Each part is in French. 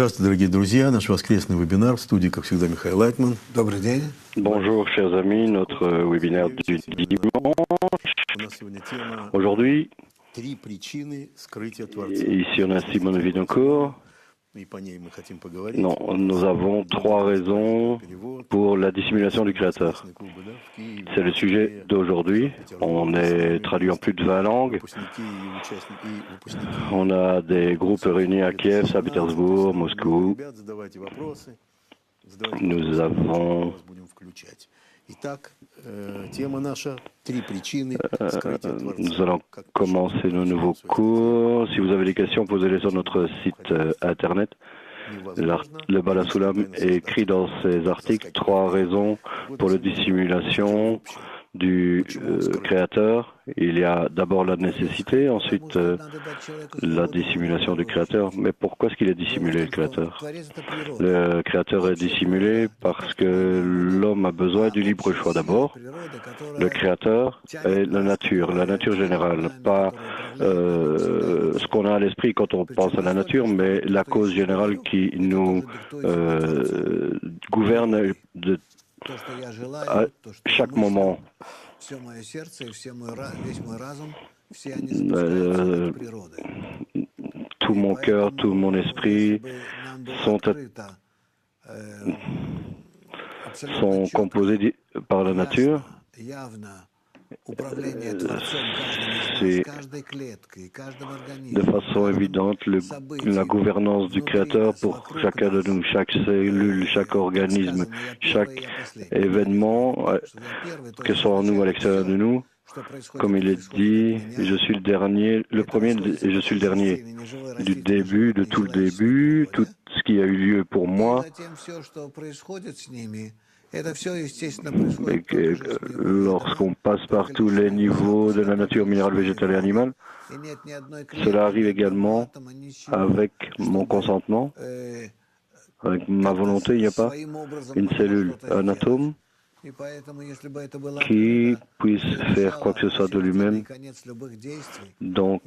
Здравствуйте, дорогие друзья. Наш воскресный вебинар. В студии, как всегда, Михаил Лайтман. Добрый день. Bonjour chers amis, notre webinaire du dimanche. Aujourd'hui, ici on a Simone Vidoncourt. Non, nous avons trois raisons pour la dissimulation du Créateur. C'est le sujet d'aujourd'hui. On est traduit en plus de 20 langues. On a des groupes réunis à Kiev, Saint-Pétersbourg, Moscou. Nous avons nous allons commencer nos nouveaux cours. Si vous avez des questions, posez-les sur notre site internet. Le Balasulam écrit dans ses articles trois raisons pour la dissimulation du Créateur. Il y a d'abord la nécessité, ensuite la dissimulation du Créateur. Mais pourquoi est-ce qu'il est dissimulé, le Créateur? Le Créateur est dissimulé parce que l'homme a besoin du libre choix d'abord. Le Créateur est la nature générale, pas ce qu'on a à l'esprit quand on pense à la nature, mais la cause générale qui nous gouverne à chaque moment. Tout mon cœur, tout mon esprit sont composés par la nature. C'est de façon évidente la gouvernance du Créateur pour chacun de nous, chaque cellule, chaque organisme, chaque événement, que soit en nous, à l'extérieur de nous. Comme il est dit, je suis le dernier, le premier et je suis le dernier. Du début, de tout le début, tout ce qui a eu lieu pour moi. Lorsqu'on passe par tous les niveaux de la nature minérale, végétale et animale, cela arrive également avec mon consentement, avec ma volonté. Il n'y a pas une cellule, un atome qui puisse faire quoi que ce soit de lui-même. Donc,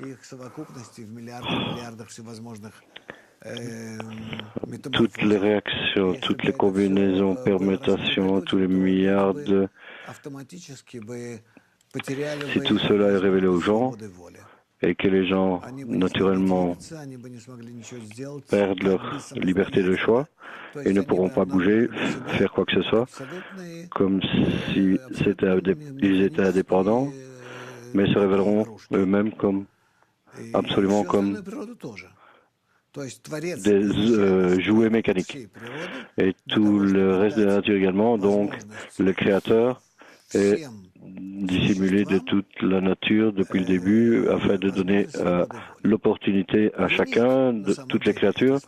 toutes les réactions, toutes les combinaisons, permutations, tous les milliards de... Si tout cela est révélé aux gens et que les gens, naturellement, perdent leur liberté de choix et ne pourront pas bouger, faire quoi que ce soit, comme si ils étaient indépendants, mais se révéleront eux-mêmes comme absolument comme des jouets mécaniques. Et tout le reste de la nature également, donc le Créateur est dissimulé de toute la nature depuis le début afin de donner l'opportunité à chacun, de toutes les créatures,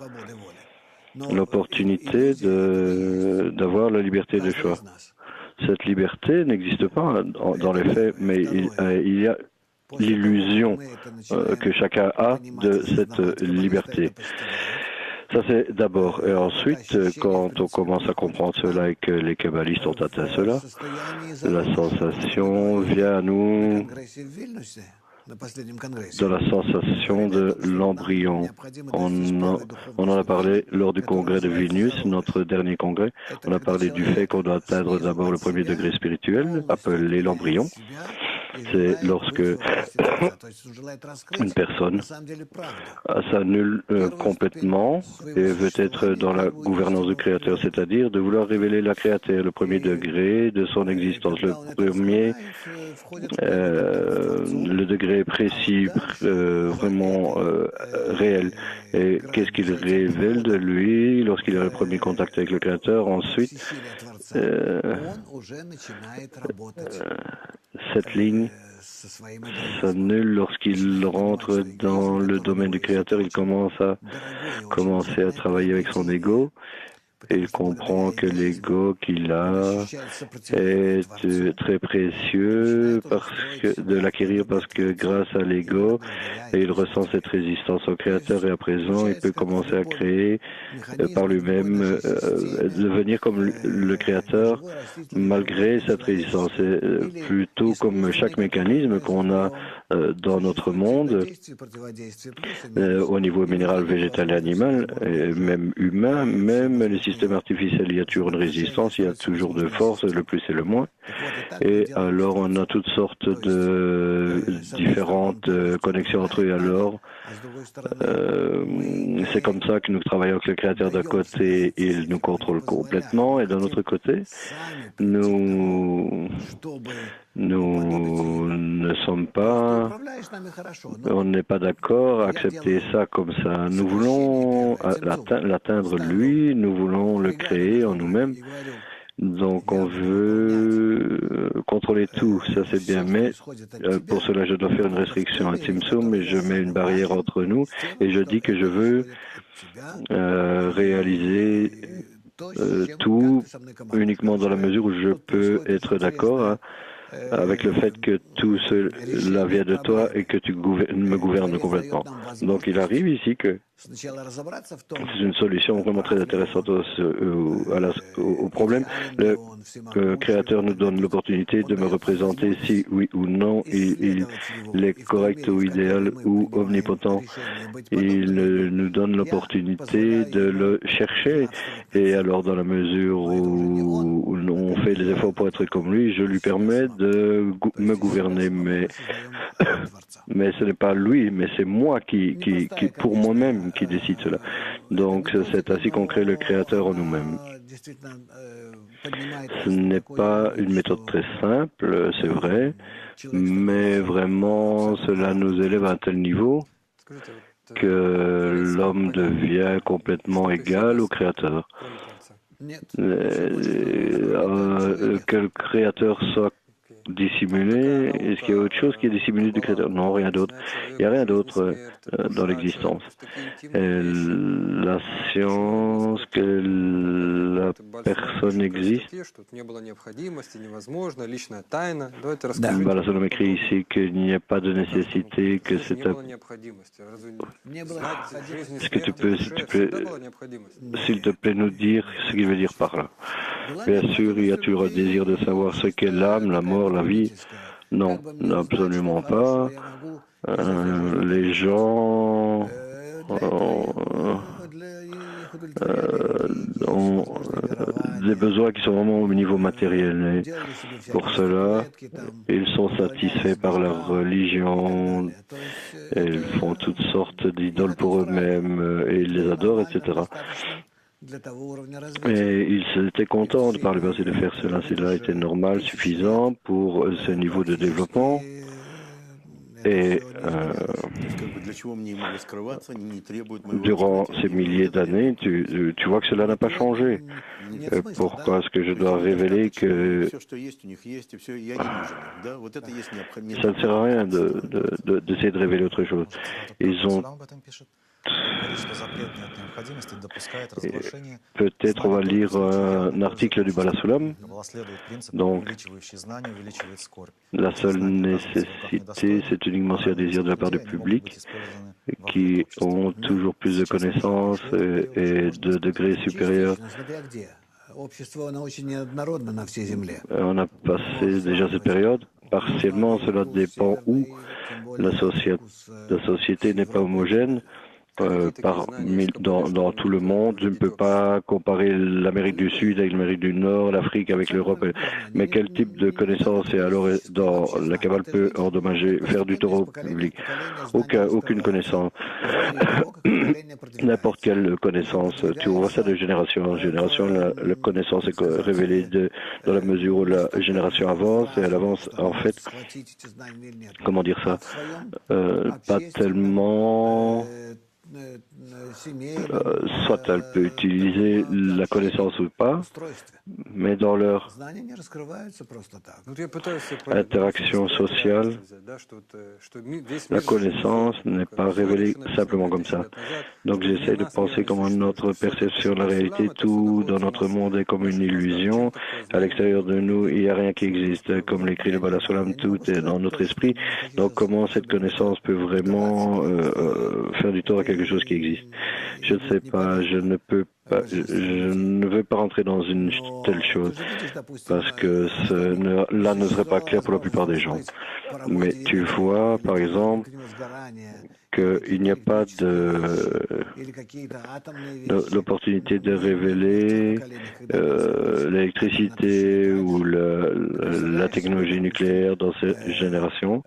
l'opportunité d'avoir la liberté de choix. Cette liberté n'existe pas dans les faits, mais il y a l'illusion que chacun a de cette liberté. Ça, c'est d'abord. Et ensuite, quand on commence à comprendre cela et que les kabbalistes ont atteint cela, la sensation vient à nous de la sensation de l'embryon. On en a parlé lors du congrès de Vilnius, notre dernier congrès. On a parlé du fait qu'on doit atteindre d'abord le premier degré spirituel, appelé l'embryon. C'est lorsque une personne s'annule complètement et veut être dans la gouvernance du Créateur, c'est-à-dire de vouloir révéler la créature, le premier degré de son existence, le premier, le degré précis, vraiment réel. Et qu'est-ce qu'il révèle de lui lorsqu'il a le premier contact avec le Créateur? Ensuite, cette ligne s'annule lorsqu'il rentre dans le domaine du Créateur. Il commence à travailler avec son ego. Et il comprend que l'ego qu'il a est très précieux de l'acquérir parce que grâce à l'ego, il ressent cette résistance au Créateur et à présent, il peut commencer à créer par lui-même, devenir comme le Créateur malgré cette résistance. C'est plutôt comme chaque mécanisme qu'on a dans notre monde, au niveau minéral, végétal et animal, et même humain, même les systèmes artificiels, il y a toujours une résistance, il y a toujours de force, le plus et le moins. Et alors, on a toutes sortes de différentes connexions entre eux. Alors, c'est comme ça que nous travaillons avec le Créateur d'un côté, il nous contrôle complètement, et d'un autre côté, nous ne sommes pas, on n'est pas d'accord à accepter ça comme ça. Nous voulons l'atteindre lui, nous voulons le créer en nous-mêmes. Donc on veut contrôler tout, ça c'est bien, mais pour cela je dois faire une restriction à Tzimtzum et je mets une barrière entre nous et je dis que je veux réaliser tout uniquement dans la mesure où je peux être d'accord avec le fait que tout cela vient de toi et que tu me gouvernes complètement. Donc il arrive ici que c'est une solution vraiment très intéressante au problème. Le Créateur nous donne l'opportunité de me représenter si oui ou non il est correct ou idéal ou omnipotent. Il nous donne l'opportunité de le chercher. Et alors dans la mesure où on fait les efforts pour être comme lui, je lui permets de me gouverner. Mais ce n'est pas lui, mais c'est moi qui pour moi-même, qui décide cela. Donc c'est ainsi qu'on crée le Créateur en nous-mêmes. Ce n'est pas une méthode très simple, c'est vrai, mais vraiment cela nous élève à un tel niveau que l'homme devient complètement égal au Créateur. Que le Créateur soit dissimulé. Est-ce qu'il y a autre chose qui est dissimulé du Créateur? Non, rien d'autre. Il n'y a rien d'autre dans l'existence. La science, que la personne existe. Balasolom écrit ici qu'il n'y a pas de nécessité, que c'est un... Est-ce que tu peux, s'il te plaît, nous dire ce qu'il veut dire par là? Bien sûr, il y a toujours un désir de savoir ce qu'est l'âme, la mort, la vie. Non, absolument pas. Les gens ont des besoins qui sont vraiment au niveau matériel. Et pour cela, ils sont satisfaits par leur religion. Et ils font toutes sortes d'idoles pour eux-mêmes et ils les adorent, etc. Et ils étaient contents de par le passé de faire cela. Cela était normal, suffisant pour ce niveau de développement. Et durant ces milliers d'années, tu vois que cela n'a pas changé. Pourquoi est-ce que je dois révéler que ça ne sert à rien d'essayer de révéler autre chose? Ils ont peut-être on va lire un article du Balasulam. Donc, la seule nécessité, c'est uniquement s'il y a désir de la part du public qui ont toujours plus de connaissances et de degrés supérieurs. On a passé déjà cette période. Partiellement, cela dépend où la société n'est pas homogène. Dans tout le monde, je ne peux pas comparer l'Amérique du Sud avec l'Amérique du Nord, l'Afrique avec l'Europe. Mais quel type de connaissance et alors dans la Kabbale peut endommager, faire du taureau public? Aucune connaissance. N'importe quelle connaissance. Tu vois ça de génération en génération. La connaissance est révélée dans la mesure où la génération avance et elle avance en fait. Comment dire ça? Pas tellement. Soit elle peut utiliser la connaissance ou pas, mais dans leur interaction sociale, la connaissance n'est pas révélée simplement comme ça. Donc j'essaie de penser comment notre perception de la réalité, tout dans notre monde est comme une illusion. À l'extérieur de nous, il n'y a rien qui existe. Comme l'écrit le Balasulam, tout est dans notre esprit. Donc comment cette connaissance peut vraiment faire du tort à quelqu'un quelque chose qui existe. Je ne sais pas, je ne peux pas, je ne veux pas rentrer dans une telle chose parce que là ne serait pas clair pour la plupart des gens. Mais tu vois, par exemple, qu'il n'y a pas l'opportunité de révéler l'électricité ou la technologie nucléaire dans cette génération.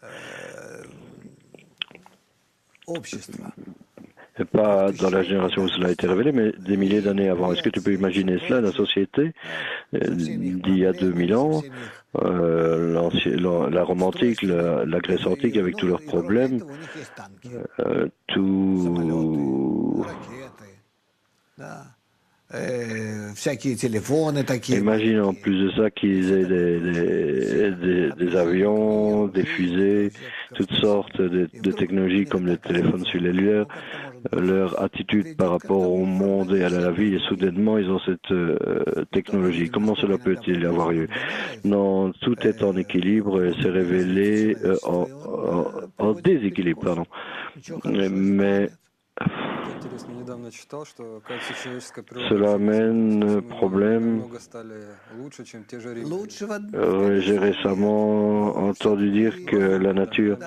Pas dans la génération où cela a été révélé, mais des milliers d'années avant. Est-ce que tu peux imaginer cela, la société d'il y a 2000 ans, la Rome antique, la Grèce antique avec tous leurs problèmes, tout... Imagine en plus de ça qu'ils aient des avions, des fusées, toutes sortes de technologies comme les téléphones cellulaires. Leur attitude par rapport au monde et à la vie, et soudainement ils ont cette technologie. Comment cela peut-il avoir lieu? Non, tout est en équilibre et s'est révélé en déséquilibre, pardon. Mais cela amène problème. J'ai récemment entendu dire que la nature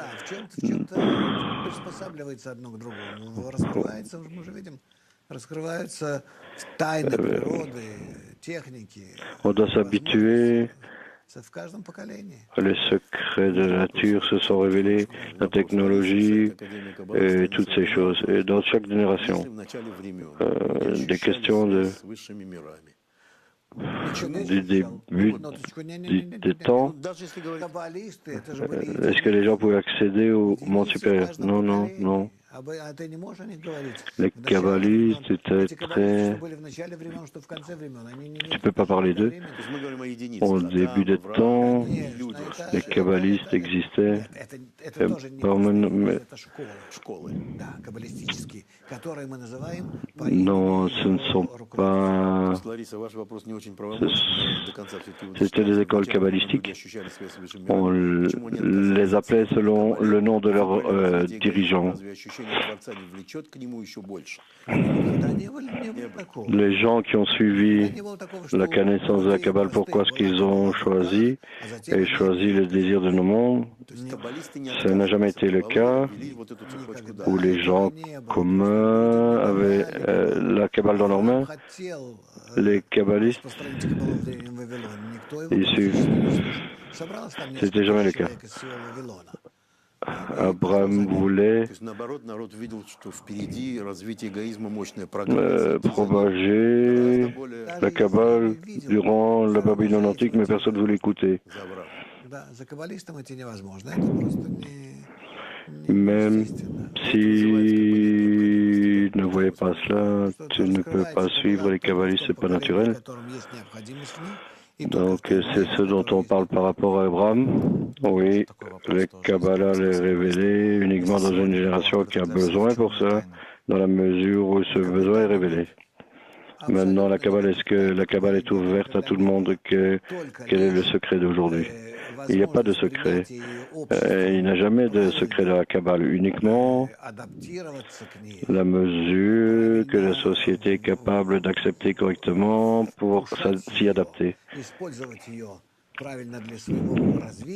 on doit s'habituer. Les secrets de la nature se sont révélés, la technologie et toutes ces choses. Et dans chaque génération, des questions du début des temps. Est-ce que les gens pouvaient accéder au monde supérieur? Non, non, non. Les kabbalistes étaient très... Tu ne peux pas parler d'eux. Au début des temps, les kabbalistes existaient. Non, ce ne sont pas... C'était des écoles kabbalistiques. On les appelait selon le nom de leurs dirigeants. Les gens qui ont suivi la connaissance de la Kabbale, pourquoi est-ce qu'ils ont choisi le désir de nos mondes? Ça n'a jamais été le cas où les gens communs avaient la Kabbale dans leurs mains. Les kabbalistes, ils suivent. C'était jamais le cas. Abraham voulait propager la Kabbale durant la Babylone antique, mais personne ne voulait écouter. Même si ne voyez pas cela, tu ne peux pas suivre les kabbalistes, c'est pas naturel. Donc c'est ce dont on parle par rapport à Abraham. Oui, les Kabbalah les révélés uniquement dans une génération qui a besoin pour ça, dans la mesure où ce besoin est révélé. Maintenant, la Kabbale, est-ce que la Kabbale est ouverte à tout le monde? Quel est le secret d'aujourd'hui? Il n'y a pas de secret. Il n'y a jamais de secret de la Kabbale. Uniquement la mesure que la société est capable d'accepter correctement pour s'y adapter,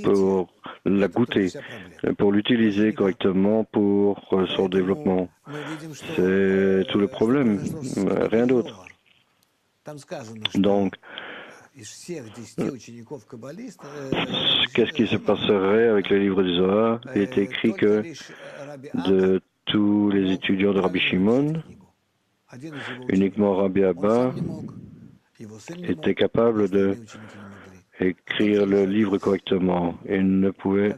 pour la goûter, pour l'utiliser correctement pour son développement. C'est tout le problème, rien d'autre. Donc, qu'est-ce qui se passerait avec le livre du Zohar? Il est écrit que de tous les étudiants de Rabbi Shimon, uniquement Rabbi Abba était capable de écrire le livre correctement. Il ne pouvait...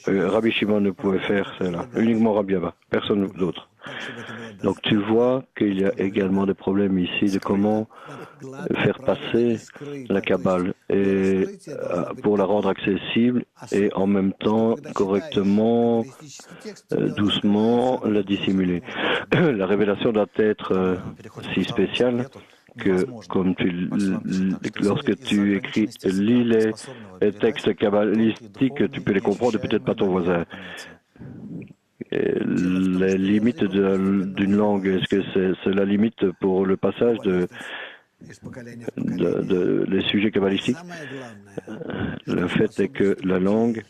Rabbi Shimon ne pouvait faire cela. Uniquement Rabbi Abba, personne d'autre. Donc tu vois qu'il y a également des problèmes ici de comment faire passer la Kabbale et pour la rendre accessible et en même temps correctement, doucement la dissimuler. La révélation doit être si spéciale que comme lorsque tu lis les textes kabbalistiques, tu peux les comprendre et peut-être pas ton voisin. Et les limites d'une langue, est-ce que c'est la limite pour le passage les sujets kabbalistiques? Le fait est que la langue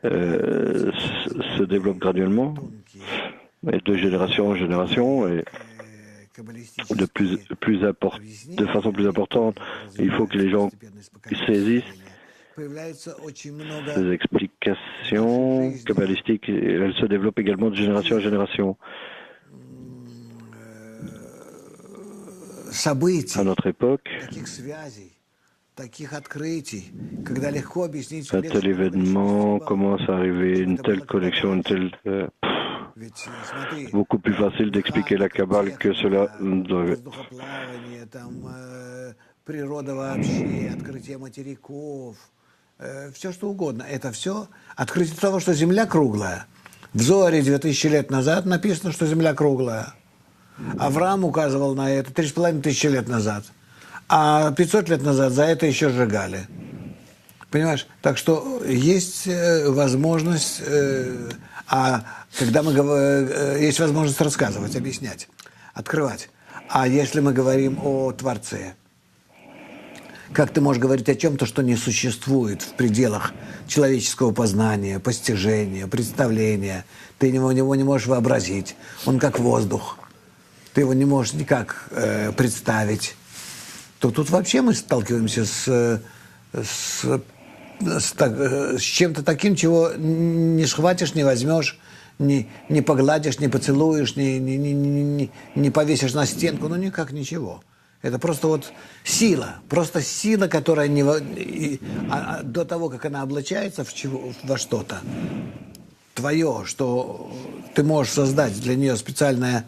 se développe graduellement, et de génération en génération, et de façon plus importante. Il faut que les gens saisissent ces explications kabbalistiques. Elles se développent également de génération en génération. À notre époque, un tel événement commence à arriver, une telle connexion, beaucoup plus facile d'expliquer la Kabbale que cela. Все что угодно. Это все открытие того, что Земля круглая. В Зоре 2000 лет назад написано, что Земля круглая. Авраам указывал на это 3500 лет назад. А 500 лет назад за это еще сжигали. Понимаешь? Так что есть возможность, есть возможность рассказывать, объяснять, открывать. А если мы говорим о Творце, как ты можешь говорить о чем-то, что не существует в пределах человеческого познания, постижения, представления? Ты его не можешь вообразить. Он как воздух. Ты его не можешь никак представить. То тут вообще мы сталкиваемся с чем-то таким, чего не схватишь, не возьмешь, не погладишь, не поцелуешь, не повесишь на стенку, ну никак ничего. Это просто вот сила, которая до того, как она облачается во что-то твое, что ты можешь создать для нее специальную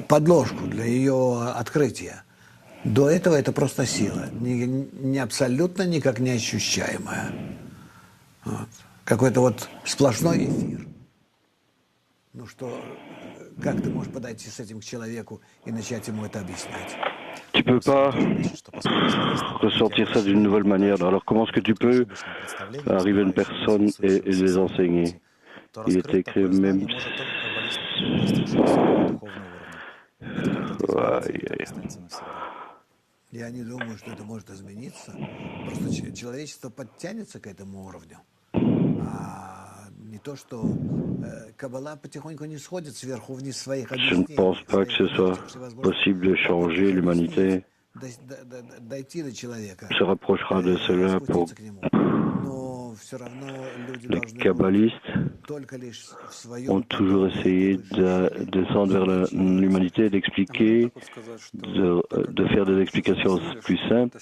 подложку для ее открытия. До этого это просто сила, не абсолютно никак не ощущаемая. Вот. Какой-то вот сплошной эфир. Ну что, как ты можешь подойти с этим к человеку и начать ему это объяснять? Tu peux pas ressortir ça d'une nouvelle manière. Alors comment est-ce que tu peux arriver à une personne et les enseigner? Il est écrit même... Я не думаю, что это может измениться. Просто человечество подтянется к этому уровню. А не то, что Каббала потихоньку не сходит сверху вниз своих объяснений. Je ne pense pas que ce soit possible de changer l'humanité. Se rapprochera de cela pour les kabbalistes ont toujours essayé de descendre vers l'humanité, d'expliquer, de faire des explications plus simples,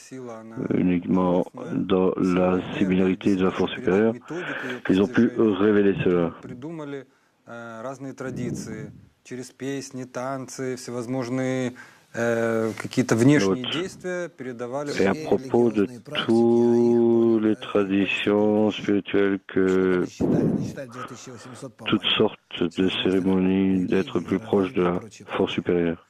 uniquement dans la similarité de la force supérieure. Ils ont pu révéler cela. Et à propos de toutes les traditions spirituelles, que toutes sortes de cérémonies, d'être plus proche de la force supérieure.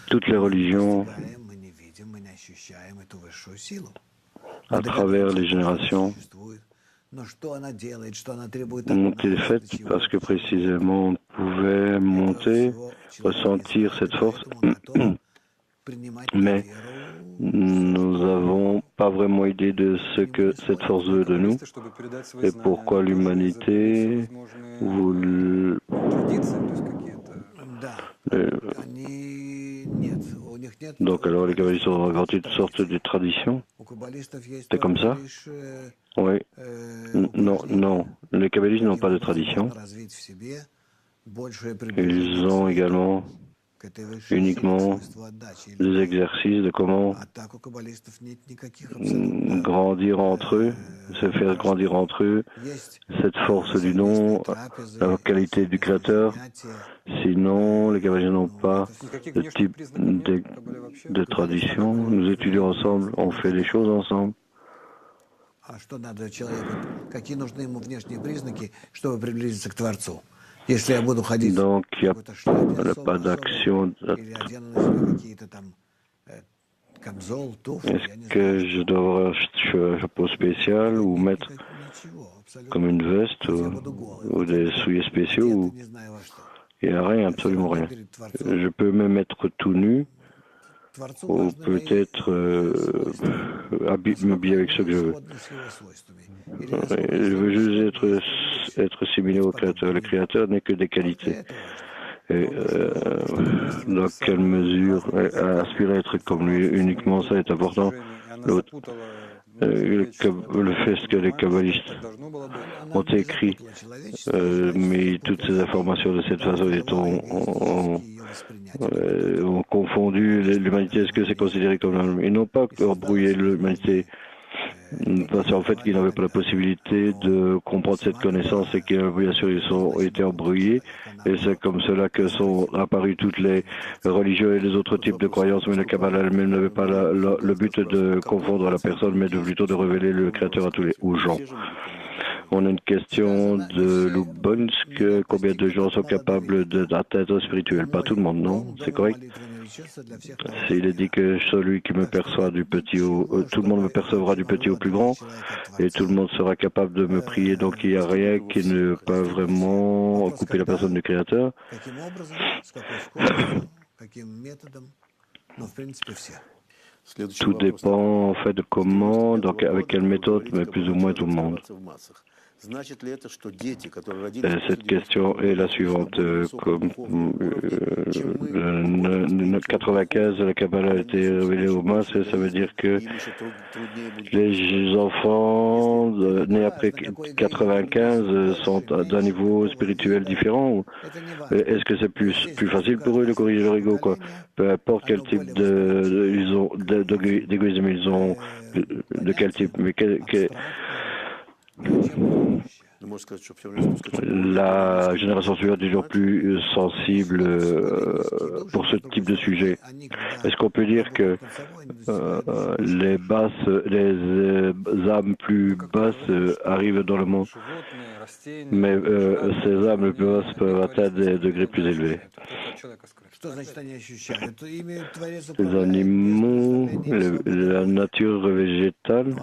Toutes les religions, à travers les générations, ont été faites parce que précisément on pouvait monter, ressentir cette force, mais nous n'avons pas vraiment idée de ce que cette force veut de nous et pourquoi l'humanité voulait... Donc alors les kabbalistes ont inventé toutes sortes de traditions. C'est comme ça? Oui. Non. Les kabbalistes n'ont pas de tradition. Ils ont également uniquement des exercices de comment grandir entre eux, se faire grandir entre eux, cette force du don, la qualité du créateur. Sinon, les kabbalistes n'ont pas de type de tradition. Nous étudions ensemble, on fait des choses ensemble. Если я буду ходить Donc, в il n'y a какой-то шляпе pas особой, d'action. или одену на себя какие-то там камзол, туфли, я не Est-ce que знаю. je dois avoir un chapeau spécial ou mettre Ничего, абсолютно. comme une veste Я буду голый. ou Вот des я souliers spéciaux одет, ou не знаю во что. il n'y a rien, Я всё absolument равно rien. перед Творцом. Je peux me mettre tout nu Творцу ou важны мои peut-être свойства. m'habiller avec ce que je veux. Сходны с его свойствами. Или насколько я Je veux juste être similaire au Créateur. Le быть. Créateur n'est que des Только qualités. это важно. Et, dans quelle mesure aspirer à être comme lui, uniquement ça est important. L'autre, le fait que les kabbalistes ont écrit, mais toutes ces informations de cette façon ont confondu l'humanité. Est-ce que c'est considéré comme l'homme? Ils n'ont pas embrouillé l'humanité. Parce qu'en fait, ils n'avaient pas la possibilité de comprendre cette connaissance et que, bien sûr, ils ont été embrouillés. Et c'est comme cela que sont apparues toutes les religions et les autres types de croyances. Mais le Kabbalah elle-même n'avait pas le but de confondre la personne, mais plutôt de révéler le Créateur aux gens. On a une question de Lubonsk. Combien de gens sont capables d'atteindre spirituel? Pas tout le monde, non? C'est correct? Il est dit que celui qui me perçoit du petit au... tout le monde me percevra du petit au plus grand et tout le monde sera capable de me prier. Donc il n'y a rien qui ne peut vraiment couper la personne du Créateur. Tout dépend en fait de comment, donc avec quelle méthode, mais plus ou moins tout le monde. Cette question est la suivante. Comme 95, la Kabbalah a été révélée aux masses, ça veut dire que les enfants nés après 95 sont d'un niveau spirituel différent. Est-ce que c'est plus facile pour eux de corriger leur ego, quoi? Peu importe quel type d'égoïsme ils ont, de quel type, mais la génération suivante est toujours plus sensible pour ce type de sujet. Est-ce qu'on peut dire que les âmes plus basses arrivent dans le monde, mais ces âmes les plus basses peuvent atteindre des degrés plus élevés? Les animaux, la nature végétale,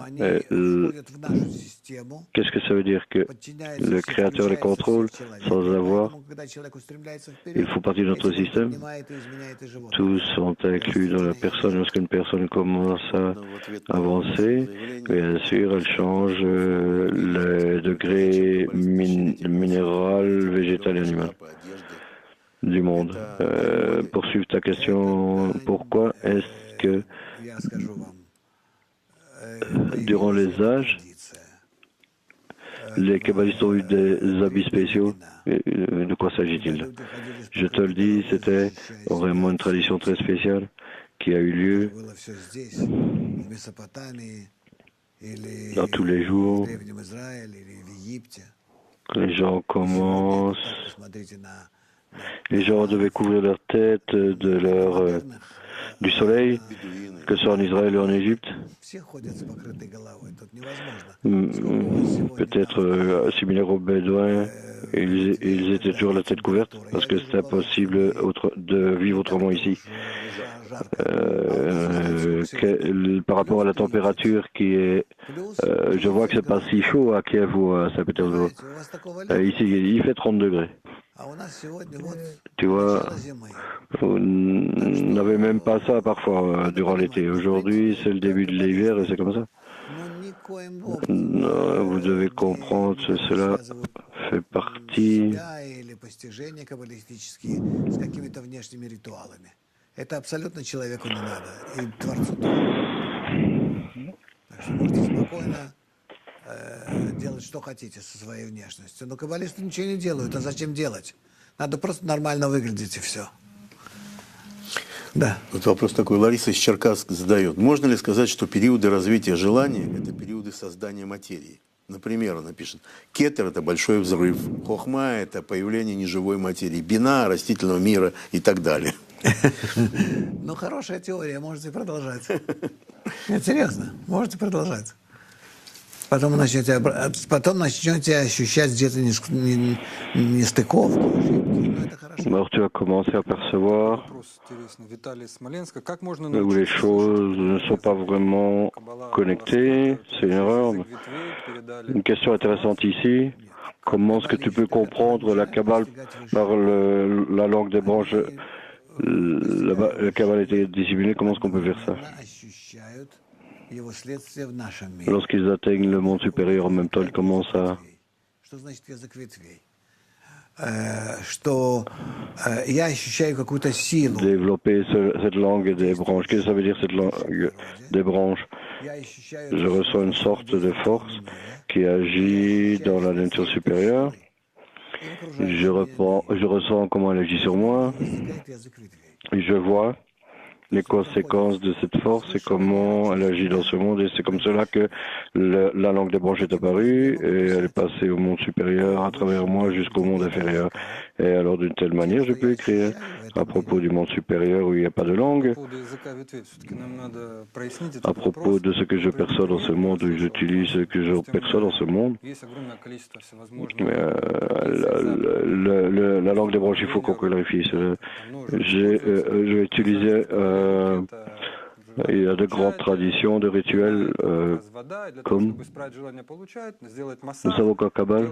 qu'est-ce que ça veut dire? Que le Créateur les contrôle sans avoir, ils font partie de notre système. Tous sont inclus dans la personne. Lorsqu'une personne commence à avancer, bien sûr, elle change le degré minéral, végétal et animal du monde. Poursuivre ta question, pourquoi est-ce que durant les âges, les kabbalistes ont eu des habits spéciaux? De quoi s'agit-il? Je te le dis, c'était vraiment une tradition très spéciale qui a eu lieu dans tous les jours. Les gens commencent. Les gens devaient couvrir leur tête du soleil, que ce soit en Israël ou en Égypte. Peut-être similaire aux Bédouins, ils étaient toujours la tête couverte parce que c'est impossible de vivre autrement ici. Par rapport à la température qui est... je vois que c'est pas si chaud à Kiev ou à Saint-Pétersbourg. Ici, il fait 30 degrés. Tu vois, vous n'avez même pas ça parfois durant l'été. Aujourd'hui, c'est le début de l'hiver et c'est comme ça. Non, vous devez comprendre que cela fait partie. Это абсолютно человеку не надо, и Творцу тоже. Так что можете спокойно делать, что хотите со своей внешностью. Но каббалисты ничего не делают, а зачем делать? Надо просто нормально выглядеть и все. Да. Вот вопрос такой, Лариса из Черкасск задает. Можно ли сказать, что периоды развития желания – это периоды создания материи? Например, она пишет, кетер – это большой взрыв, хохма – это появление неживой материи, бина – растительного мира и так далее. Ну, хорошая теория, можете продолжать. Нет, серьезно, можете продолжать. потом начнете ощущать где-то нестыковку, ошибки, но это хорошо. Alors tu vas commencer à percevoir où les choses ne sont pas vraiment connectées, c'est une erreur. Une question intéressante ici, comment est-ce que tu peux comprendre la Kabbale par la langue des branches? La Kabbale était dissimulée, comment est-ce qu'on peut faire ça? Lorsqu'ils atteignent le monde supérieur en même temps, ils commencent à développer cette langue des branches. Qu'est-ce que ça veut dire cette langue des branches? Je ressens une sorte de force qui agit dans la nature supérieure. Je ressens comment elle agit sur moi. Et je vois les conséquences de cette force et comment elle agit dans ce monde. Et c'est comme cela que la langue des branches est apparue et elle est passée au monde supérieur à travers moi jusqu'au monde inférieur. Et alors d'une telle manière, je peux écrire à propos du monde supérieur où il n'y a pas de langue, à propos de ce que je perçois dans ce monde, où j'utilise ce que je perçois dans ce monde. La langue des branches, il faut qu'on clarifie. Je vais utiliser il y a de grandes traditions, de rituels, comme nous savons qu'en Kabbale,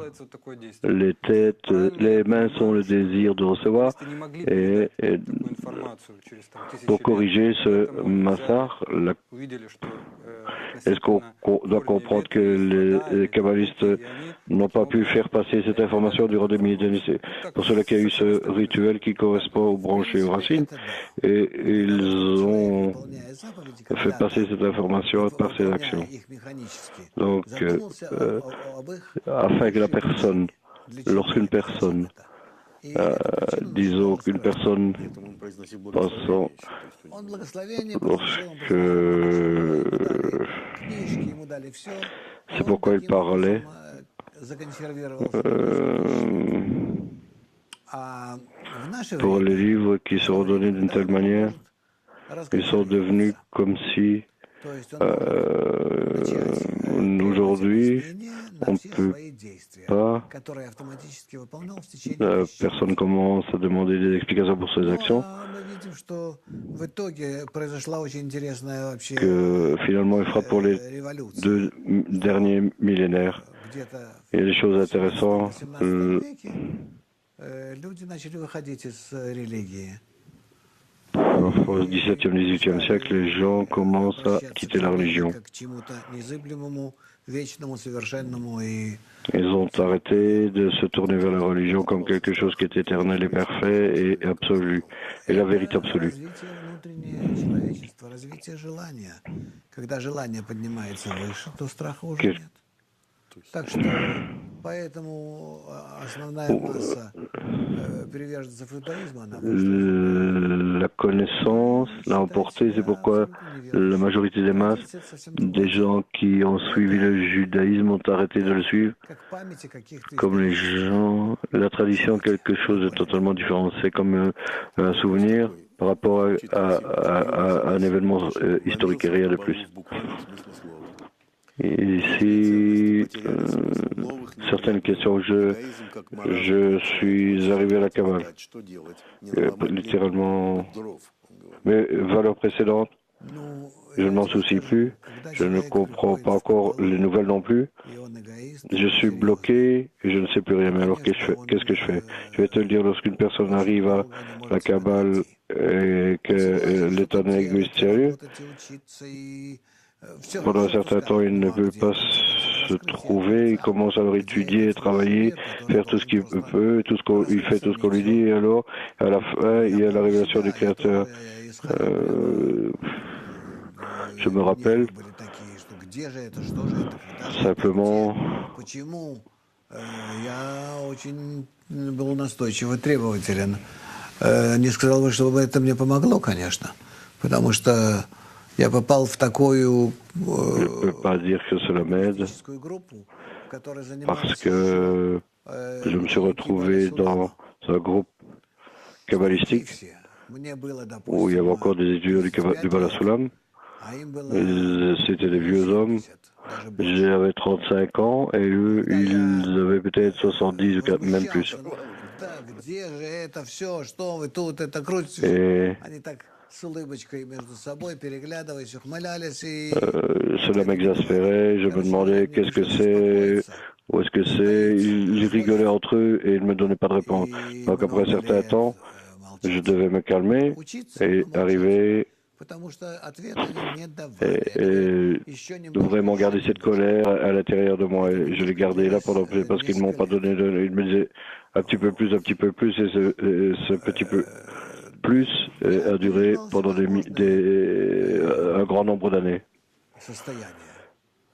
les têtes, les mains sont le désir de recevoir, et pour corriger ce massacre, est-ce qu'on doit comprendre que les kabbalistes n'ont pas pu faire passer cette information durant des milliers d'années? C'est pour cela qu'il y a eu ce rituel qui correspond aux branches et aux racines, et ils ont fait passer cette information par ces actions. Donc, afin que la personne, lorsqu'une personne, disons qu'une personne pensant, lorsque c'est pourquoi il parlait, pour les livres qui seront donnés d'une telle manière, ils sont devenus comme si aujourd'hui on ne peut pas, personne commence à demander des explications pour ses actions, que finalement il fera pour les 2 derniers millénaires. Il y a des choses intéressantes. Au XVIIe, XVIIIe siècle, les gens commencent à quitter la religion. Ils ont arrêté de se tourner vers la religion comme quelque chose qui est éternel et parfait et absolu, et la vérité absolue. La connaissance l'a emporté, c'est pourquoi la majorité des masses, des gens qui ont suivi le judaïsme ont arrêté de le suivre. Comme les gens, la tradition, quelque chose de totalement différent. C'est comme un souvenir par rapport à un événement historique et rien de plus. Et ici, certaines questions, je suis arrivé à la Kabbale, littéralement, mais valeurs précédentes, je ne m'en soucie plus, je ne comprends pas encore les nouvelles non plus, je suis bloqué et je ne sais plus rien, mais alors qu'est-ce que je fais? Je vais te le dire, lorsqu'une personne arrive à la Kabbale et qu'elle est un égoïste sérieux, pendant un certain temps, il ne peut pas se trouver, il commence à leur étudier, travailler, faire tout ce qu'il peut, il fait tout ce qu'on lui dit, et alors, à la fin, il y a la révélation du Créateur. Je me rappelle, simplement, Не сказал бы, что это мне помогло, конечно, потому что я попал в такую je ne peux pas dire que cela m'aide parce que je me suis retrouvé dans un groupe kabbalistique où il y avait encore des étudiants du Bala Sulam. C'était des vieux hommes J'avais 35 ans et eux, ils avaient peut-être 70 ou même plus. Да, где же это все, что вы тут, это крутите. Et Они так с улыбочкой между собой переглядываясь, ухмылялись и... cela m'exaspérait. Je me demandais qu'est-ce que c'est, où est-ce que c'est. Ils rigolaient entre eux et ils ne me donnaient pas de réponse. Donc après un certain temps, je devais me calmer et arriver Потому что ответа они не et Еще vraiment garder cette colère à l'intérieur de moi. Et je l'ai gardée là pendant parce qu'ils ne m'ont pas donné ils me disaient un petit peu plus, et ce petit peu plus a duré pendant un grand nombre d'années. состояние.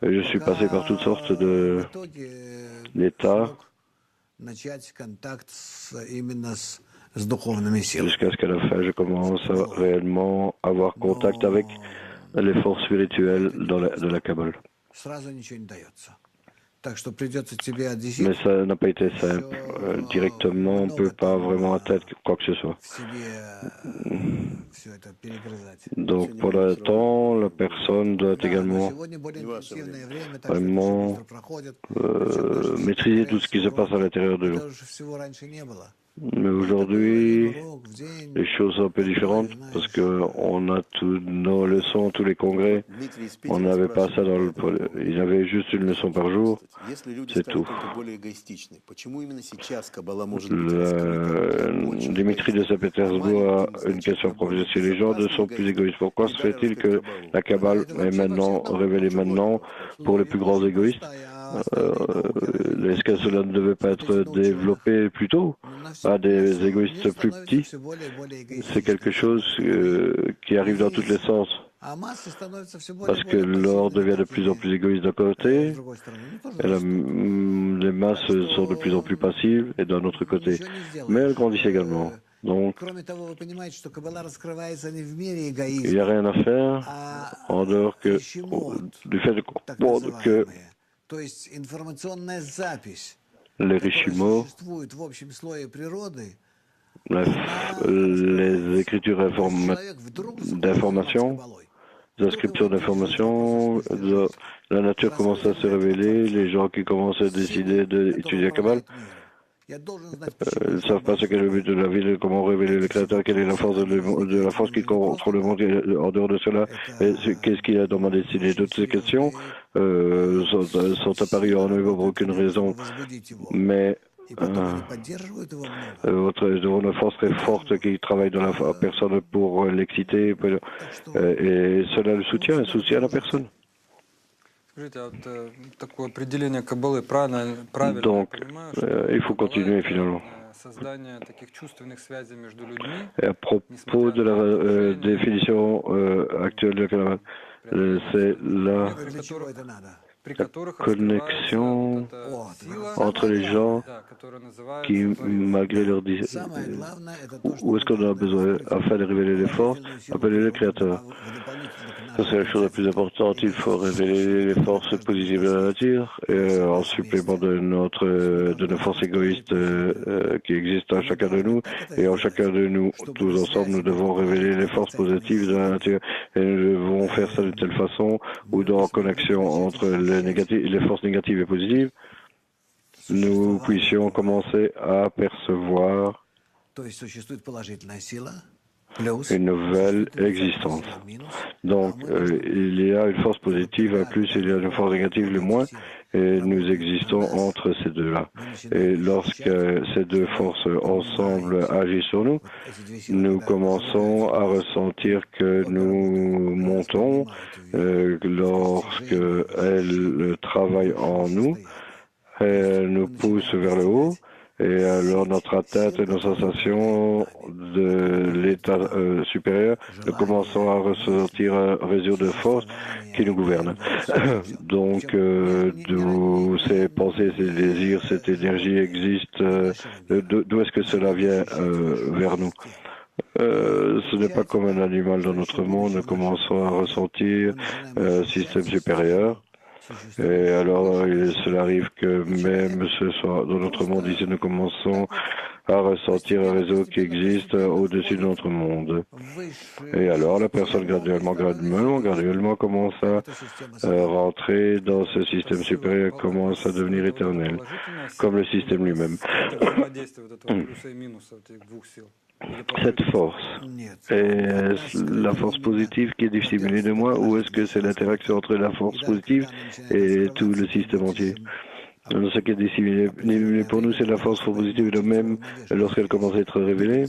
Et je suis passé par toutes sortes d'états Начать контакт именно с духовными силами. jusqu'à ce qu'à la fin, je commence à réellement avoir contact avec les forces spirituelles de la Kabbale. Сразу ничего не дается. Так что придется тебе от Mais ça n'a pas été simple. Directement, on ne peut pas vraiment atteindre quoi que ce soit. в себе все это перегрызать. Donc, pour l'instant, la personne doit également Сегодня более интенсивное время, так vraiment что быстро проходит. maîtriser tout ce qui se passe à l'intérieur de nous. Это уже всего раньше не было. Mais aujourd'hui, Урок в день. les choses sont un peu différentes parce qu'on a tous nos leçons, tous les congrès. Дмитрий из On Питера n'avait pas ça спрашивает, il y avait juste une leçon par jour. Если люди C'est стали tout. только более эгоистичны, почему именно сейчас Каббала может быть раскрыта? Больше Dimitri de Saint-Pétersbourg a une question à proposer. Si les gens ne sont plus égoïstes, pourquoi se fait-il que la Kabbale est maintenant révélée maintenant pour les plus grands égoïstes? Est-ce que cela ne devait pas être développé plus tôt à des égoïstes plus petits? C'est quelque chose qui arrive dans tous les sens. Parce que l'or devient de plus en plus égoïste d'un côté, et les masses sont de plus en plus passives, et d'un autre côté. Mais elles grandissent également. Donc, il n'y a rien à faire en dehors que du fait de comprendre que То есть информационная запись, les которая Rishimos, существует в общем слое природы, les écritures d'information, les inscriptions d'information, la nature commence à se révéler, les gens qui commencent à décider d'étudier la Kabbale, ils ne savent pas ce qu'est le but de la vie, comment révéler le Créateur, quelle est la force de la force qui contrôle le monde. En dehors de cela, qu'est-ce qu'il y a dans ma destinée? Toutes ces questions sont apparues en eux pour aucune raison, mais une force très forte qui travaille dans la personne pour l'exciter, et cela le soutient la personne. Donc, il faut continuer finalement. Et à propos de la définition actuelle de Kabbale, c'est la connexion entre les gens qui, malgré leur où est-ce qu'on a besoin afin de révéler les forces, appeler le Créateur. Ça, c'est la chose la plus importante. Il faut révéler les forces positives de la nature en supplément de nos forces égoïstes qui existent en chacun de nous. Et en chacun de nous, tous ensemble, nous devons révéler les forces positives de la nature. Et nous devons faire ça de telle façon ou dans connexion entre les forces négatives et positives, nous puissions commencer à percevoir une nouvelle existence. Donc, il y a une force positive, un plus, il y a une force négative, le moins, et nous existons entre ces deux-là. Et lorsque ces deux forces ensemble agissent sur nous, nous commençons à ressentir que nous montons, lorsque elles travaillent en nous, elles nous poussent vers le haut. Et alors notre atteinte et nos sensations de l'état supérieur, nous commençons à ressentir un réseau de force qui nous gouverne. Donc, d'où ces pensées, ces désirs, cette énergie existe, d'où est-ce que cela vient vers nous? Ce n'est pas comme un animal dans notre monde, nous commençons à ressentir un système supérieur. Et alors, cela arrive que même ce soir, dans notre monde ici, nous commençons à ressentir un réseau qui existe au-dessus de notre monde. Et alors la personne graduellement commence à rentrer dans ce système supérieur, commence à devenir éternel, comme le système lui-même. Cette force est la force positive qui est dissimulée de moi, ou est-ce que c'est l'interaction entre la force positive et tout le système entier? Ce qui est dissimulé pour nous, c'est la force positive, de même lorsqu'elle commence à être révélée.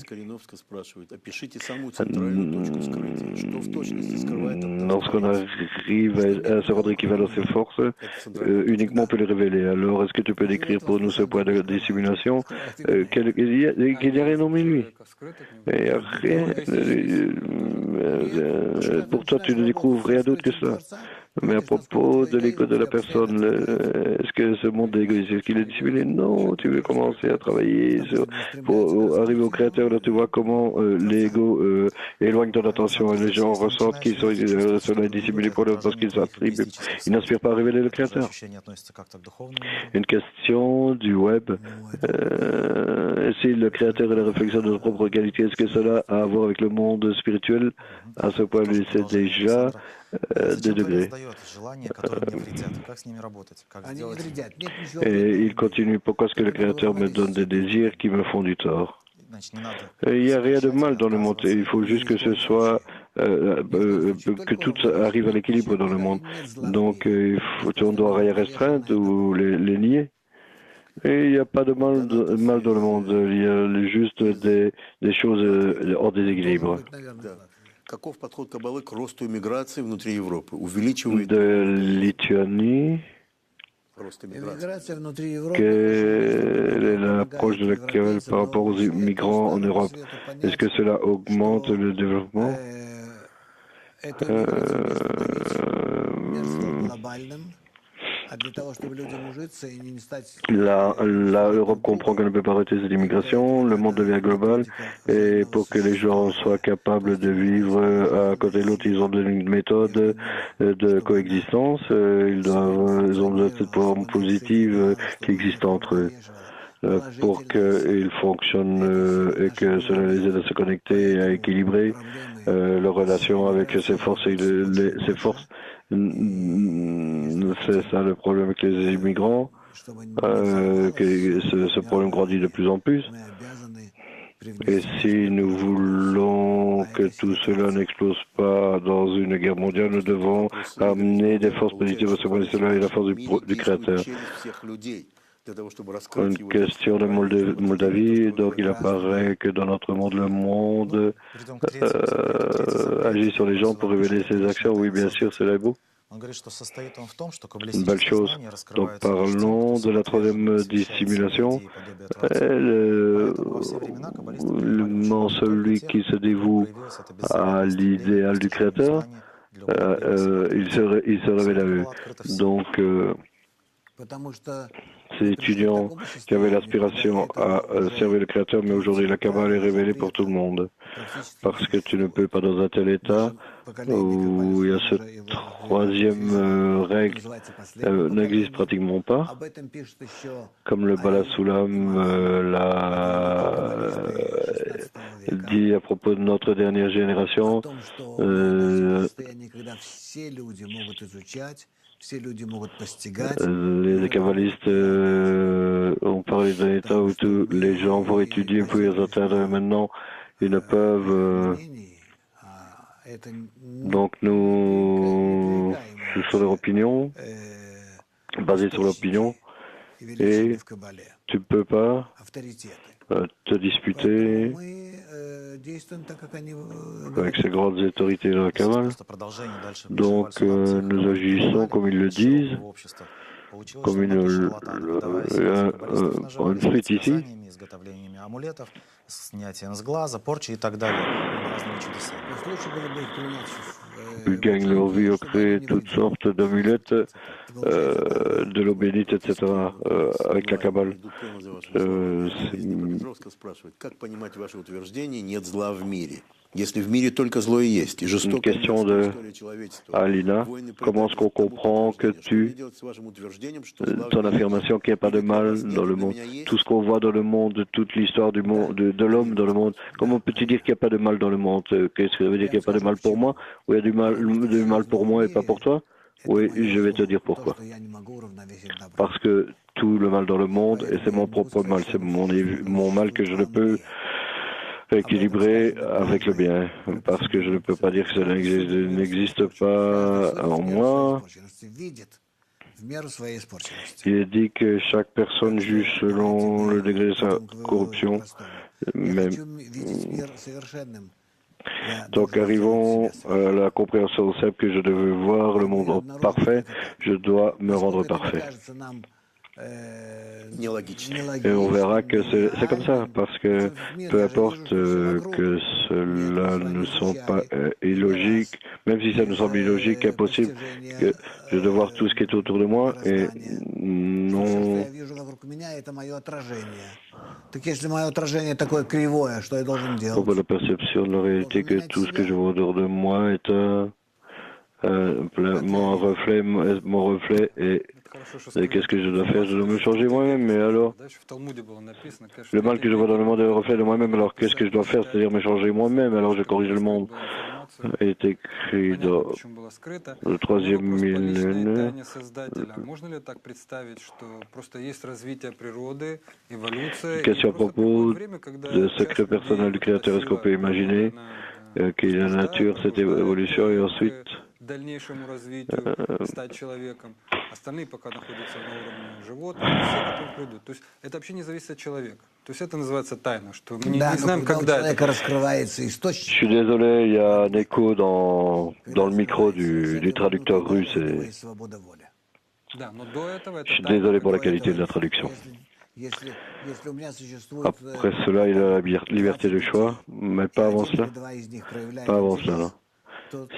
Lorsqu'on arrive à se rendre équivalent à ces forces, uniquement on peut les révéler. Alors, est-ce que tu peux décrire pour nous ce point de dissimulation? Qu'il n'y a rien hormis lui. Il n'y a rien. Pour toi, tu ne découvres rien d'autre que cela. Mais à propos de l'ego de la personne, est-ce que ce monde égoïste, est-ce qu'il est dissimulé? Non, tu veux commencer à travailler pour arriver au créateur, là tu vois comment l'ego éloigne ton attention et les gens ressentent qu'ils sont dissimulés pour eux parce qu'ils n'aspirent pas à révéler le créateur. Une question du web. Si le créateur est la réflexion de notre propre qualité, est-ce que cela a à voir avec le monde spirituel? À ce point, lui, c'est déjà des degrés. Et il continue, pourquoi est-ce que le Créateur me donne des désirs qui me font du tort? Il n'y a rien de mal dans le monde, il faut juste que ce soit, que tout arrive à l'équilibre dans le monde. Donc, on doit rien restreindre ou les nier. Et il n'y a pas de mal dans le monde, il y a juste des choses hors déséquilibre. De Lituanie, quelle est l'approche de laquelle par rapport aux migrants en Europe? Est-ce que cela augmente le développement? L'Europe comprend qu'elle ne peut pas arrêter cette immigration, le monde devient global, et pour que les gens soient capables de vivre à côté de l'autre, ils ont une méthode de coexistence, ils ont besoin de cette forme positive qui existe entre eux. Pour qu'ils fonctionnent et que cela les aide à se connecter et à équilibrer leur relation avec ces forces ces forces. C'est ça le problème avec les immigrants, que ce problème grandit de plus en plus. Et si nous voulons que tout cela n'explose pas dans une guerre mondiale, nous devons amener des forces positives à ce point. Cela est la force du Créateur. Une question de Moldavie, donc il apparaît que dans notre monde, le monde agit sur les gens pour révéler ses actions. Oui, bien sûr, cela est beau. Une belle chose. Donc parlons de la troisième dissimulation. Celui qui se dévoue à l'idéal du Créateur, il se révèle à eux. Donc, ces étudiants qui avaient l'aspiration à servir le Créateur, mais aujourd'hui la Kabbale est révélée pour tout le monde. Parce que tu ne peux pas dans un tel état où il y a ce troisième règle n'existe pratiquement pas. Comme le Balasulam l'a dit à propos de notre dernière génération, les kabbalistes ont parlé d'un état où tous les gens vont étudier puis les atteindre. Maintenant, ils ne peuvent. Donc nous, sur leur opinion, basé sur l'opinion, et tu ne peux pas te disputer avec ces grandes autorités de la Kabbale. Donc nous agissons comme ils le disent, comme une suite ici. Ils gagnent leur vie à créer toutes sortes d'amulettes, de l'eau bénite, etc. Avec la Kabbale. Une question de Alina. Comment est-ce qu'on comprend que ton affirmation qu'il n'y a pas de mal dans le monde, tout ce qu'on voit dans le monde, toute l'histoire du monde, de l'homme dans le monde, comment peux-tu dire qu'il n'y a pas de mal dans le monde? Qu'est-ce que ça veut dire qu'il n'y a pas de mal pour moi? Ou il y a du mal pour moi et pas pour toi? Oui, je vais te dire pourquoi. Parce que tout le mal dans le monde, et c'est mon propre mal, c'est mon mal que je ne peux équilibrer avec le bien, parce que je ne peux pas dire que ça n'existe pas en moi. Il est dit que chaque personne juge selon le degré de sa corruption. Même. Donc arrivons à la compréhension simple que je devais voir le monde parfait, je dois me rendre parfait. Et on verra que c'est comme ça, parce que peu importe que cela ne sont pas illogique, même si ça nous semble illogique, impossible, que je dois voir tout ce qui est autour de moi et non. Pour la perception de la réalité, que tout ce que je vois autour de moi est mon reflet et qu'est-ce que je dois faire? Je dois me changer moi-même, mais alors, le mal que je vois dans le monde est le reflet de moi-même, alors qu'est-ce que je dois faire? C'est-à-dire me changer moi-même, alors je corrige le monde. Est écrit dans le 3e millénaire. Question à propos de secret personnel du Créateur. Est-ce qu'on peut imaginer qu'il y a la nature, cette évolution, et ensuite дальнейшему развитию, стать человеком. Остальные пока находятся на уровне животных, все, которые придут. То есть это вообще не зависит от человека. То есть это называется тайна, что мы не знаем, когда это раскрывается источник. Je suis désolé, il y a un écho dans le micro du traducteur russe. Et... Je suis désolé pour la qualité de la traduction. Après cela, il a la liberté de choix, mais pas avant cela. Pas avant cela, non.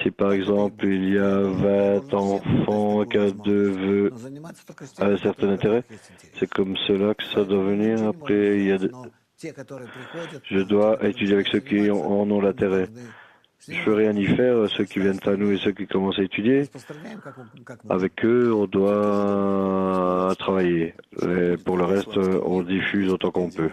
Si par exemple il y a 20 enfants qu'un d'eux veut un certain intérêt, c'est comme cela que ça doit venir. Après, je dois étudier avec ceux qui en ont l'intérêt. Je ne peux rien y faire, ceux qui viennent à nous et ceux qui commencent à étudier. Avec eux, on doit travailler. Et pour le reste, on diffuse autant qu'on peut.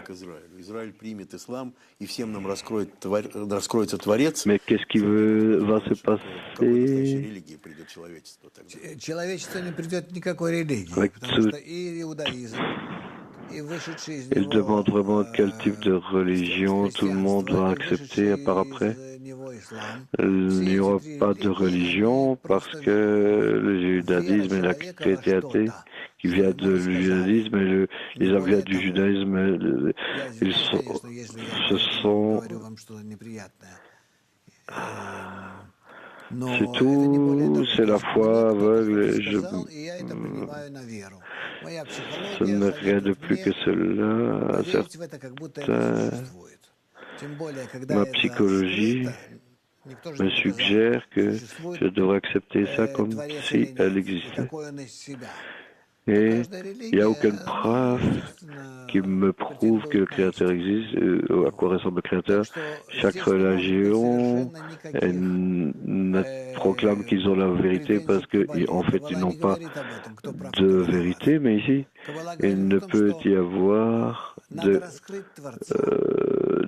Mais qu'est-ce qui va se passer avec il demande vraiment quel type de religion tout le monde va accepter par après. Il n'y aura pas de religion parce que le judaïsme et la chrétienté qui vient du judaïsme et les enviés du judaïsme, c'est tout, c'est la foi aveugle. Ce n'est rien de plus que cela. Ma psychologie me suggère que je devrais accepter ça comme si elle existait. Et il n'y a aucune preuve qui me prouve que le Créateur existe, à quoi ressemble le Créateur. Chaque religion proclame qu'ils ont la vérité parce qu'en fait, ils n'ont pas de vérité, mais ici, il ne peut y avoir de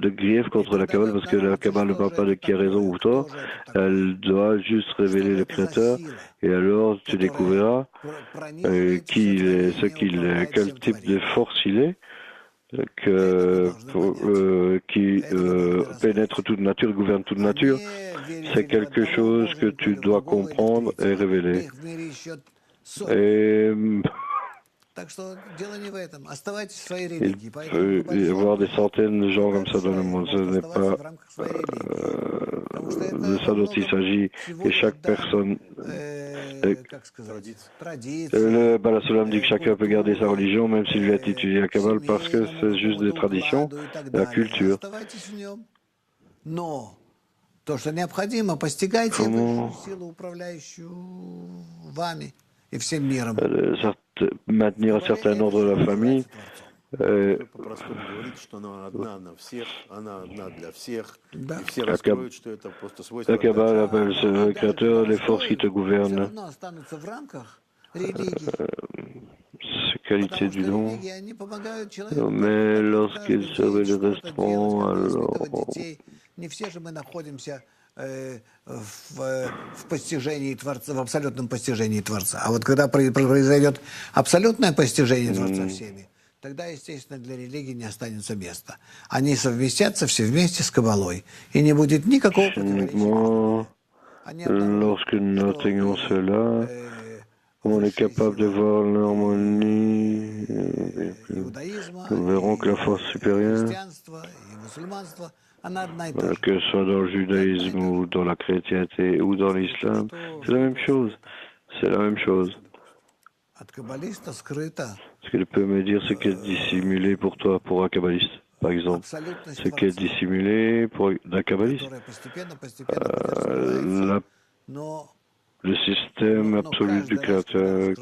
grief contre la Kabbale parce que la Kabbale ne parle pas de qui a raison ou tort, elle doit juste révéler le Créateur et alors tu découvriras qui il est, ce qu'il est, quel type de force il est, qui pénètre toute nature, gouverne toute nature. C'est quelque chose que tu dois comprendre et révéler. Et il peut y avoir des centaines de gens comme ça dans le monde. Ce n'est pas de ça dont il s'agit. Et chaque personne... Le Bala Sulam dit que chacun peut garder sa religion, même s'il vient étudier la Kabbale, parce que c'est juste des traditions, la culture. То, что необходимо, постигайте Comment высшую силу, управляющую вами и всем миром. maintenir un certain ordre de la famille. По-простому говорить, что она одна на всех, она одна для всех, Да. и все раскроют, что это просто свойство. La Kabbale appelle le Créateur les forces qui te Все gouvernent. равно останутся в рамках религии. Ces qualités Потому du что don. религии, они помогают человеку. Mais lorsqu'ils se каждый день révèlent что-то делать, restreints, как alors воспитывать детей. Не все же мы находимся в постижении Творца, в абсолютном постижении Творца. А вот когда произойдет абсолютное постижение Творца всеми, тогда, естественно, для религии не останется места. Они совместятся все вместе с Каббалой, и не будет никакого противоречия. Lorsque nous atteignons cela, on est capable de voir l'harmonie. Nous verrons que la force supérieure, que ce soit dans le judaïsme ou dans la chrétienté ou dans l'islam, c'est la même chose. C'est la même chose. Est-ce que tu peux me dire ce qui est dissimulé pour toi, pour un kabbaliste, par exemple? Ce qui est dissimulé pour un kabbaliste? Le système absolu du Créateur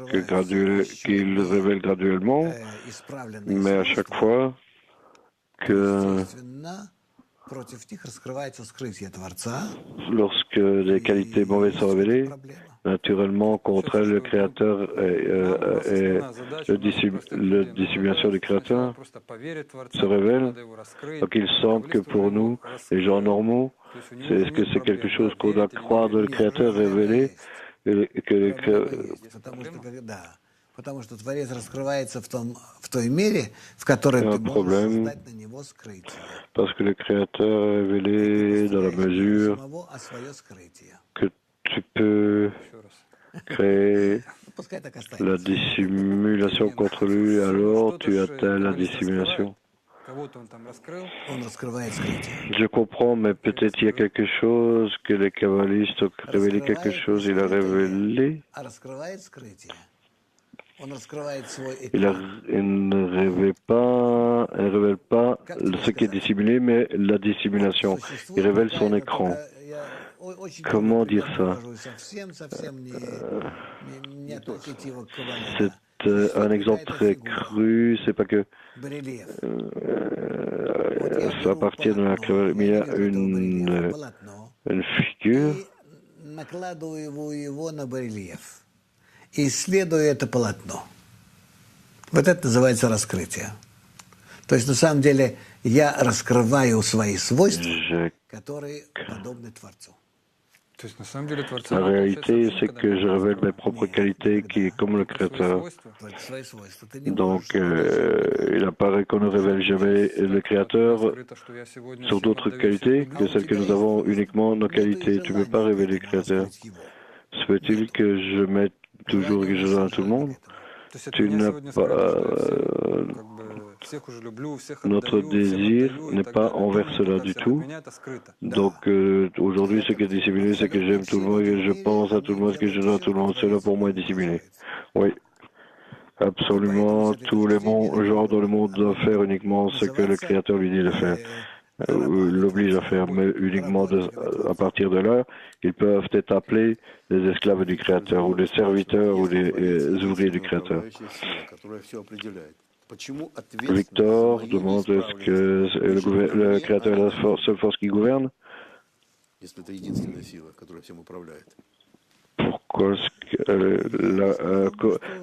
qu'il révèle graduellement, mais à chaque fois que lorsque des qualités mauvaises sont révélées, naturellement, contre elles, le Créateur et la dissimulation du Créateur se révèle. Donc il semble que pour nous, les gens normaux, est-ce que c'est quelque chose qu'on doit croire de le Créateur révélé que le Потому что Творец раскрывается в той мере, в которой ты можешь создать на него скрытие. Parce que le Créateur est révélé dans la mesure que tu peux créer la dissimulation contre lui, alors tu atteins la dissimulation. Je comprends, mais peut-être il y a quelque chose que les kabbalistes ont révélé quelque chose, il a révélé. Il ne révèle pas ce qui est dissimulé, mais la dissimulation. Il révèle son écran. Comment dire ça? C'est un exemple très cru, c'est pas que ça appartient à la création, mais il y a une figure. И исследую это полотно. Вот это называется раскрытие. То есть, на самом деле, я раскрываю свои свойства, которые подобны Творцу. La réalité, c'est que je révèle mes propres qualités qui est comme le Créateur. Donc, il apparaît qu'on ne révèle jamais le Créateur sur d'autres qualités que celles que nous avons uniquement nos qualités. Tu ne peux pas révéler le Créateur. Se peut-il que je mette toujours que je donne à tout le monde? Tu n'as pas... Notre désir n'est pas envers cela du tout. Donc aujourd'hui, ce qui est dissimulé, c'est que j'aime tout le monde, que je pense à tout le monde, que je donne à tout le monde. Cela pour moi est dissimulé. Oui. Absolument, tous les gens dans le monde doivent faire uniquement ce que le Créateur lui dit de faire. L'oblige à faire, mais uniquement à partir de là, ils peuvent être appelés les esclaves du Créateur, ou les serviteurs, ou les ouvriers du Créateur. Victor demande est-ce que le Créateur est la seule force qui gouverne? Pourquoi est-ce que la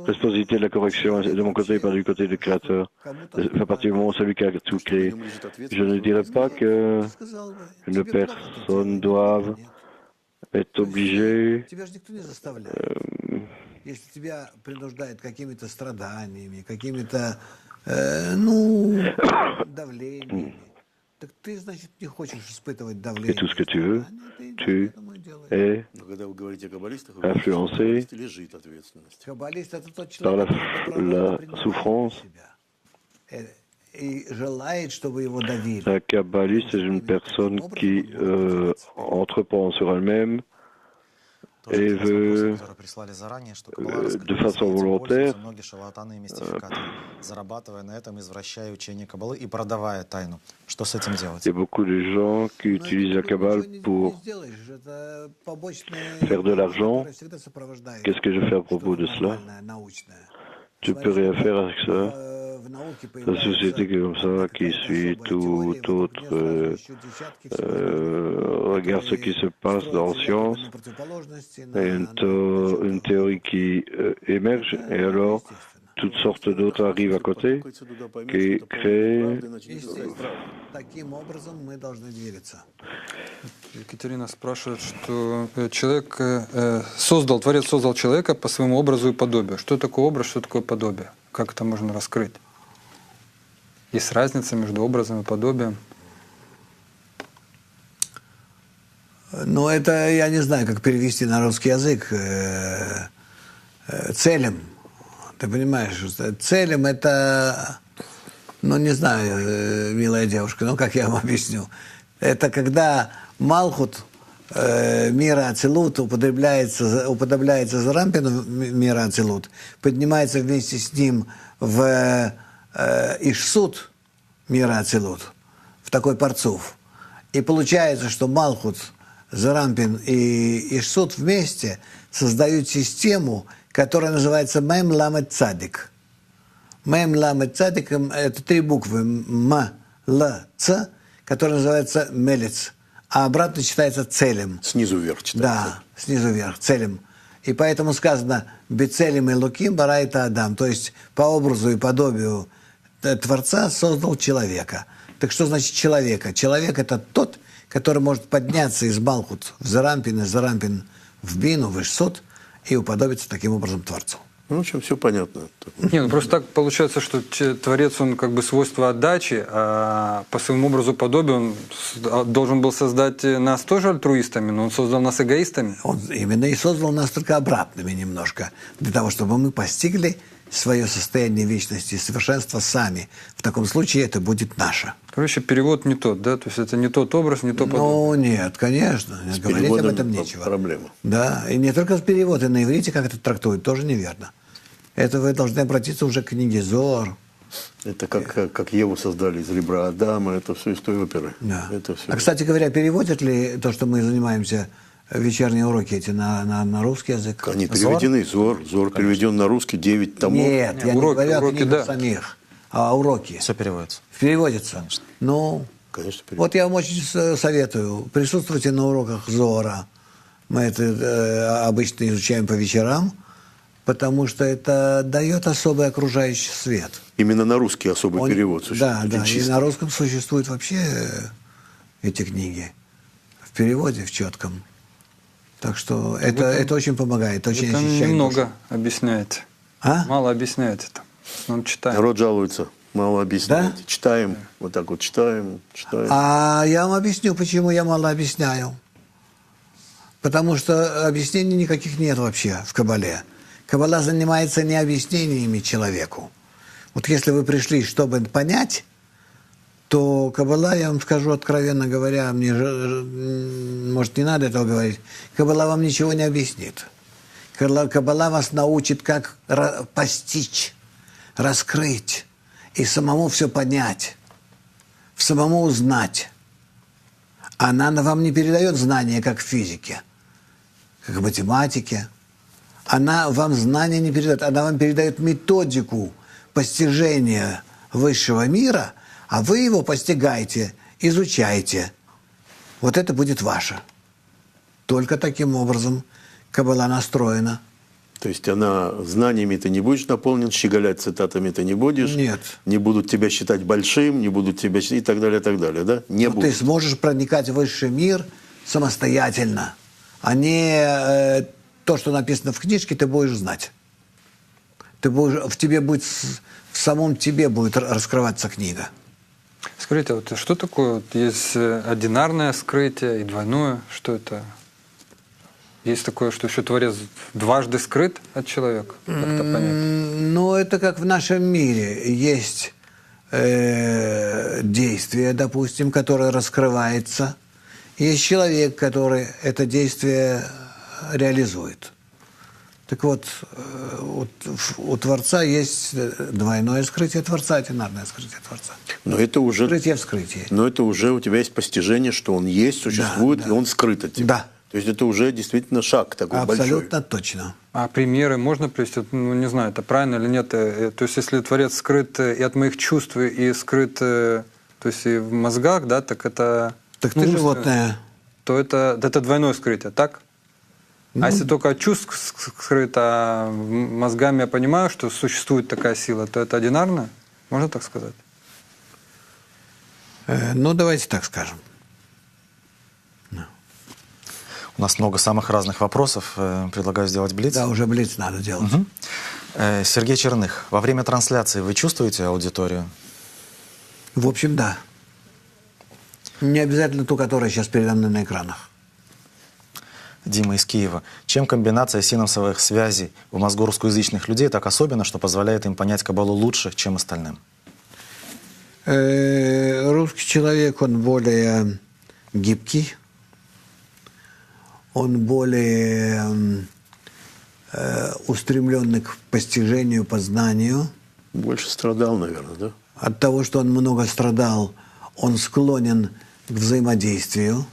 responsabilité de la correction est de mon côté et pas du côté du Créateur? À partir du moment où celui qui a tout créé. Je ne dirais pas que une personne doive être obligée Если тебя принуждает какими-то страданиями, какими-то, давлениями, так ты, значит, не хочешь испытывать давление. Et tout ce que tu veux, tu es influencé par la souffrance. Un kabbaliste est une personne qui entreprend sur elle-même et veut de façon volontaire il y a beaucoup de gens qui utilisent la Kabbale pour faire de l'argent. Qu'est-ce que je fais à propos de cela? Tu peux rien faire avec ça. La société qui est comme ça, qui suit tout autre, regarde ce qui se passe dans la science, et une théorie qui émerge, et alors toutes sortes d'autres arrivent à côté, qui créent... Екатерина спрашивает, что человек Творец создал человека по своему образу и подобию. Что такое образ, что такое подобие? Как это можно раскрыть? Есть разница между образом и подобием? Ну, это я не знаю, как перевести на русский язык. Целем. Ты понимаешь, целем это, ну, не знаю, милая девушка, ну, как я вам объясню. Это когда Малхут мира Ацилут уподобляется Зарампину мира Ацилут, поднимается вместе с ним в Ишсут мира Ацилут, в такой парцуф. И получается, что Малхут, Зарампин и Ишсут вместе создают систему, которая называется Мем Ламет Цадик. Мем Ламет Цадик – это 3 буквы М, Л, Ц, которые называются Мелец. А обратно читается целем. Снизу вверх читается. Да, снизу вверх, целем. И поэтому сказано «Бецелем и луким барайта Адам», то есть по образу и подобию Творца создал человека. Так что значит человека? Человек – это тот, который может подняться из Малхут в Зарампин, из Зарампин в Бину, в Ишсут и уподобиться таким образом Творцу. Ну, в общем, все понятно. Не, ну просто так получается, что Творец, он как бы свойство отдачи, а по своему образу подобию он должен был создать нас тоже альтруистами, но он создал нас эгоистами. Он именно и создал нас только обратными немножко, для того, чтобы мы постигли свое состояние вечности и совершенства сами. В таком случае это будет наше. Короче, перевод не тот, да? То есть это не тот образ, не то подобие. Ну, нет, конечно. С говорить об этом нечего. Проблема. Да, и не только перевод, и на иврите, как это трактуют, тоже неверно. Это вы должны обратиться уже к книге Зоар. Это как Еву создали из ребра Адама, это все из той оперы. Да. Это все. А, кстати говоря, переводят ли то, что мы занимаемся, вечерние уроки эти на русский язык? Они переведены, Зор переведен на русский, 9 томов. Нет, я уроки, не говорю о книгах да. самих, а уроки. Все переводится. Переводится? Конечно. Ну, Конечно, переведен. вот я вам очень советую, присутствуйте на уроках Зоара. Мы это обычно изучаем по вечерам, потому что это дает особый окружающий свет. Именно на русский особый перевод Да, существует. да, и на русском существуют вообще эти книги. В переводе, в четком. Так что это очень помогает, очень Вы ощущает. немного объясняете. А? Мало объясняете там. Он читает. Народ жалуется, мало объясняете. Да? Читаем, вот так вот читаем. А я вам объясню, почему я мало объясняю. Потому что объяснений никаких нет вообще в Кабале. Каббала занимается не объяснениями человеку. Вот если вы пришли, чтобы понять, то Каббала, я вам скажу откровенно говоря, мне, может, не надо этого говорить, Каббала вам ничего не объяснит. Каббала вас научит, как постичь, раскрыть и самому все понять, самому узнать. Она вам не передает знания, как в физике, как в математике. Она вам знания не передает, она вам передает методику постижения высшего мира, а вы его постигаете, изучаете. Вот это будет ваше. Только таким образом Каббала настроена. То есть она знаниями ты не будешь наполнен, щеголять цитатами ты не будешь. Нет. Не будут тебя считать большим, не будут тебя считать и так далее, да? Не Но будут. ты сможешь проникать в высший мир самостоятельно, а не то, что написано в книжке, ты будешь знать. В тебе будет, в самом тебе будет раскрываться книга. Скажите, вот что такое? Вот есть одинарное скрытие и двойное. Что это? Есть такое, что еще Творец дважды скрыт от человека? Как это понять? Ну, это как в нашем мире. Есть действие, допустим, которое раскрывается. Есть человек, который это действие реализует. Так вот, у Творца есть двойное скрытие Творца, одинарное скрытие Творца. Но это уже... Скрытие в скрытии. Но это уже у тебя есть постижение, что он есть, существует, да, и он скрыт от тебя. Да. То есть это уже действительно шаг такой Абсолютно большой. точно. А примеры можно привести? Ну, не знаю, это правильно или нет. То есть если Творец скрыт и от моих чувств, и скрыт, то есть и в мозгах, да, так это... Так ты животное. То это двойное скрытие, так? А если только от чувств скрыто, а мозгами я понимаю, что существует такая сила, то это одинарно? Можно так сказать? Ну, давайте так скажем. У нас много самых разных вопросов. Предлагаю сделать блиц. Да, уже блиц надо делать. Угу. Сергей Черных, во время трансляции вы чувствуете аудиторию? В общем, да. Не обязательно ту, которая сейчас передо мной на экранах. Дима из Киева. Чем комбинация синапсовых связей у мозгу русскоязычных людей так особенно, что позволяет им понять Каббалу лучше, чем остальным? Русский человек, он более гибкий, он более устремленный к постижению, познанию. Больше страдал, наверное, да? От того, что он много страдал, он склонен к взаимодействию,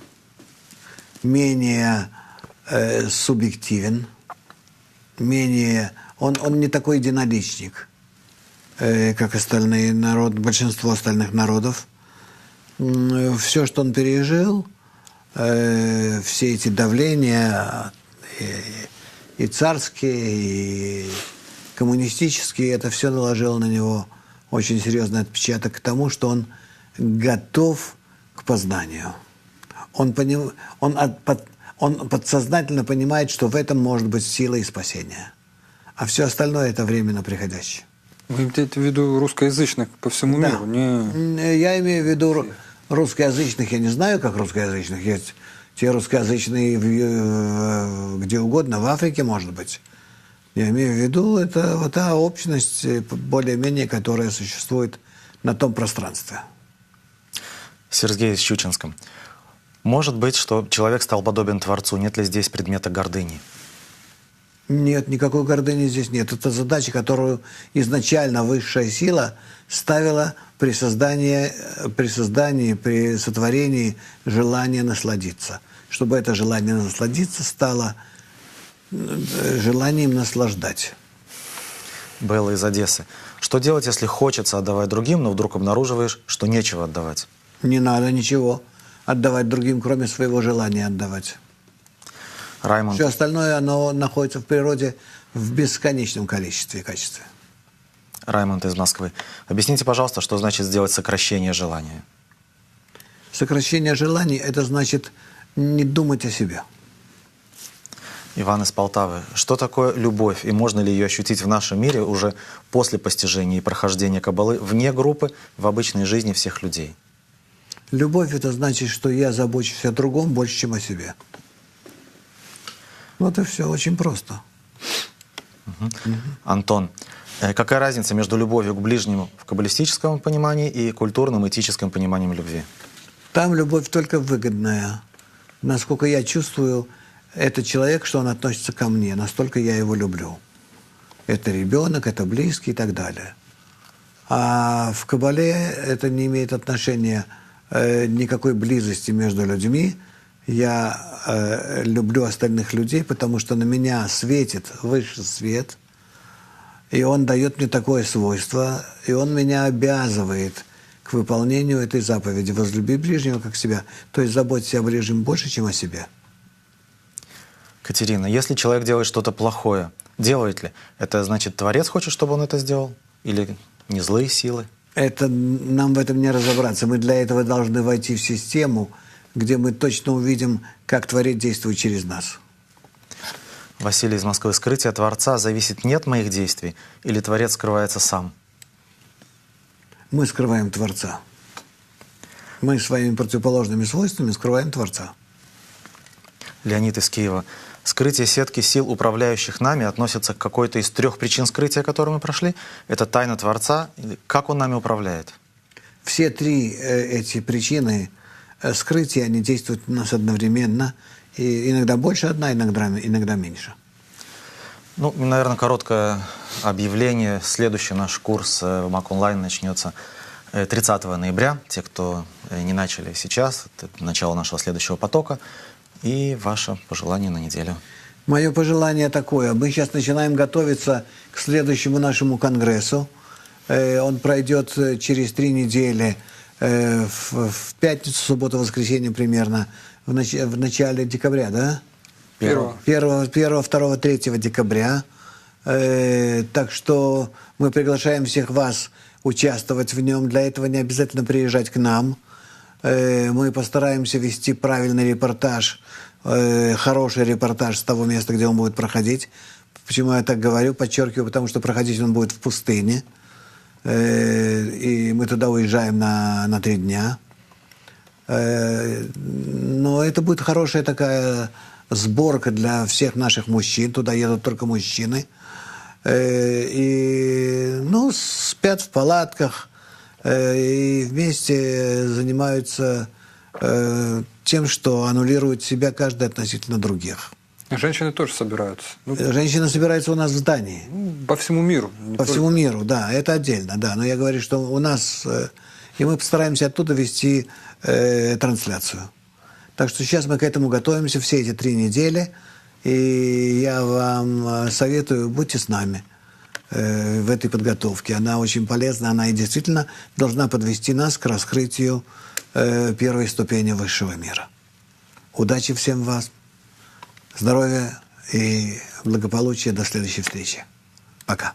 менее субъективен, менее... Он не такой единоличник, как остальные народы, большинство остальных народов. Все, что он пережил, все эти давления, и царские, и коммунистические, это все наложило на него очень серьезный отпечаток к тому, что он готов к познанию. Он подсознательно понимает, что в этом может быть сила и спасение. А все остальное – это временно приходящее. Вы имеете в виду русскоязычных по всему миру? Не... Я имею в виду русскоязычных. Я не знаю, как русскоязычных. Есть те русскоязычные где угодно, в Африке, может быть. Я имею в виду, это вот та общность, более-менее, которая существует на том пространстве. Сергей из Щучинском. Может быть, что человек стал подобен Творцу. Нет ли здесь предмета гордыни? Нет, никакой гордыни здесь нет. Это задача, которую изначально высшая сила ставила при сотворении желания насладиться. Чтобы это желание насладиться стало желанием наслаждать. Белла из Одессы. Что делать, если хочется отдавать другим, но вдруг обнаруживаешь, что нечего отдавать? Не надо ничего отдавать другим, кроме своего желания отдавать. Раймонд. Все остальное, оно находится в природе в бесконечном количестве и качестве. Раймонд из Москвы. Объясните, пожалуйста, что значит сделать сокращение желания? Сокращение желаний – это значит не думать о себе. Иван из Полтавы. Что такое любовь, и можно ли ее ощутить в нашем мире уже после постижения и прохождения Каббалы вне группы, в обычной жизни всех людей? Любовь – это значит, что я забочусь о другом больше, чем о себе. Вот и все, очень просто. Антон. Какая разница между любовью к ближнему в каббалистическом понимании и культурным, этическим пониманием любви? Там любовь только выгодная. Насколько я чувствую, это человек, что он относится ко мне, настолько я его люблю. Это ребенок, это близкий и так далее. А в Каббале это не имеет отношения никакой близости между людьми. Я люблю остальных людей, потому что на меня светит высший свет, и он дает мне такое свойство, и он меня обязывает к выполнению этой заповеди. Возлюби ближнего как себя. То есть заботься о ближнем больше, чем о себе. Катерина, если человек делает что-то плохое, делает ли? Это значит, Творец хочет, чтобы он это сделал? Или не злые силы? Это нам в этом не разобраться. Мы для этого должны войти в систему, где мы точно увидим, как Творец действует через нас. Василий из Москвы. Скрытие Творца зависит не от моих действий, или Творец скрывается сам? Мы скрываем Творца. Мы своими противоположными свойствами скрываем Творца. Леонид из Киева. Скрытие сетки сил, управляющих нами, относится к какой-то из 3 причин скрытия, которые мы прошли? Это тайна Творца? Как Он нами управляет? Все 3 эти причины скрытия, они действуют на нас одновременно, И иногда больше одна, иногда меньше. Ну, наверное, короткое объявление. Следующий наш курс в МАК онлайн начнется 30 ноября. Те, кто не начали сейчас, это начало нашего следующего потока. И ваше пожелание на неделю. Мое пожелание такое. Мы сейчас начинаем готовиться к следующему нашему конгрессу. Он пройдет через 3 недели, в пятницу, субботу, воскресенье примерно, в начале декабря, да? 1, 2, 3 декабря. Так что мы приглашаем всех вас участвовать в нем. Для этого не обязательно приезжать к нам. Мы постараемся вести правильный репортаж, хороший репортаж с того места, где он будет проходить. Почему я так говорю, подчеркиваю, потому что проходить он будет в пустыне. И мы туда уезжаем на 3 дня. Но это будет хорошая такая сборка для всех наших мужчин. Туда едут только мужчины. И, ну, спят в палатках и вместе занимаются тем, что аннулирует себя каждый относительно других. Женщины тоже собираются. Женщины собираются у нас в здании. По всему миру. По всему миру, да, это отдельно, да. Но я говорю, что у нас... И мы постараемся оттуда вести трансляцию. Так что сейчас мы к этому готовимся все эти 3 недели. И я вам советую, будьте с нами в этой подготовке. Она очень полезна, она и действительно должна подвести нас к раскрытию первой ступени высшего мира. Удачи всем вас, здоровья и благополучия. До следующей встречи. Пока.